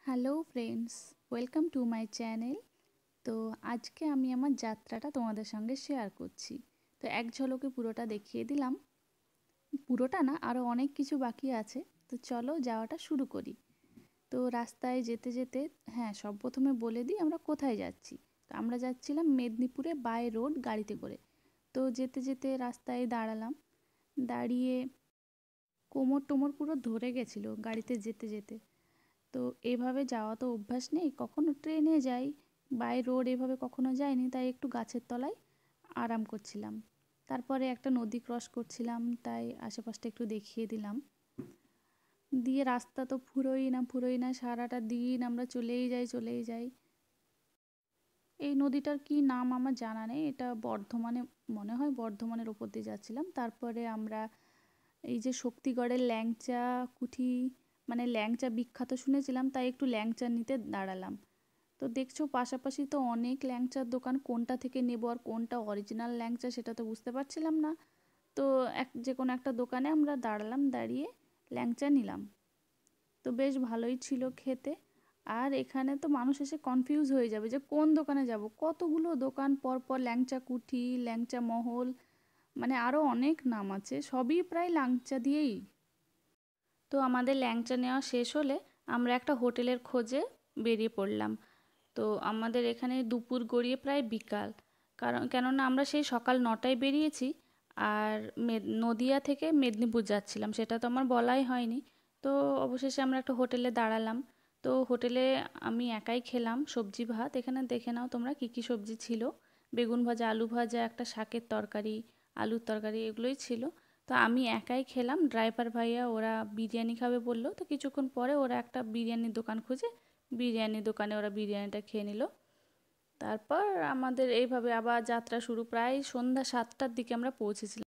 Hello friends, welcome to my channel. তো আজকে আমি আমার যাত্রাটা তোমাদের সঙ্গে শেয়ার করছি। তো এক ঝলকে পুরোটা দেখিয়ে দিলাম। পুরোটা না, আরও অনেক কিছু বাকি আছে। তো চলো যাওয়াটা শুরু করি। তো রাস্তায় যেতে যেতে, হ্যাঁ, সব প্রথমে বলে দিই আমরা কোথায় যাচ্ছি। তো আমরা যাচ্ছিলাম মেদিনীপুরে বাই রোড গাড়িতে করে। তো যেতে যেতে রাস্তায় দাঁড়ালাম, দাঁড়িয়ে কোমর টোমর পুরো ধরে গেছিলো গাড়িতে যেতে যেতে। তো এভাবে যাওয়া তো অভ্যাস নেই, কখনো ট্রেনে যাই, বাই রোড এভাবে কখনো যাইনি, তাই একটু গাছের তলায় আরাম করছিলাম। তারপরে একটা নদী ক্রস করছিলাম, তাই আশেপাশটা একটু দেখিয়ে দিলাম। দিয়ে রাস্তা তো ফুরোই না, সারাটা দিন আমরা চলেই যাই। এই নদীটার কি নাম আমার জানা নেই, এটা বর্ধমানে, মনে হয় বর্ধমানের ওপর দিয়ে যাচ্ছিলাম। তারপরে আমরা এই যে শক্তিগড়ের ল্যাংচা কুঠি, মানে ল্যাংচা বিখ্যাত শুনেছিলাম, তাই একটু ল্যাংচা নিতে দাঁড়ালাম। তো দেখছো পাশাপাশি তো অনেক ল্যাংচার দোকান, কোনটা থেকে নেবো আর কোনটা অরিজিনাল ল্যাংচা সেটা তো বুঝতে পারছিলাম না। তো যে কোনো একটা দোকানে আমরা দাঁড়ালাম, দাঁড়িয়ে ল্যাংচা নিলাম। তো বেশ ভালোই ছিল খেতে। আর এখানে তো মানুষ এসে কনফিউজ হয়ে যাবে যে কোন দোকানে যাব, কতগুলো দোকান পর পর, ল্যাংচা কুঠি, ল্যাংচা মহল, মানে আরও অনেক নাম আছে, সবই প্রায় ল্যাংচা দিয়েই। তো আমাদের ল্যাংচা নেওয়া শেষ হলে আমরা একটা হোটেলের খোঁজে বেরিয়ে পড়লাম। তো আমাদের এখানে দুপুর গড়িয়ে প্রায় বিকাল, কেননা আমরা সেই সকাল 9টায় বেরিয়েছি। আর নদিয়া থেকে মেদিনীপুর যাচ্ছিলাম, সেটা তো আমার বলাই হয়নি। তো অবশেষে আমরা একটা হোটেলে দাঁড়ালাম। তো হোটেলে আমি একাই খেলাম সবজি ভাত। এখানে দেখে নাও তোমরা কী কী সবজি ছিল: বেগুন ভাজা, আলু ভাজা, একটা শাকের তরকারি, আলুর তরকারি, এগুলোই ছিল। তো আমি একাই খেলাম, ড্রাইভার ভাইয়া ওরা বিরিয়ানি খাবে বললো। তো কিছুক্ষণ পরে ওরা একটা বিরিয়ানির দোকান খুঁজে বিরিয়ানি দোকানে ওরা বিরিয়ানিটা খেয়ে নিল। তারপর আমাদের এইভাবে আবার যাত্রা শুরু। প্রায় সন্ধ্যা 7টার দিকে আমরা পৌঁছেছিলাম।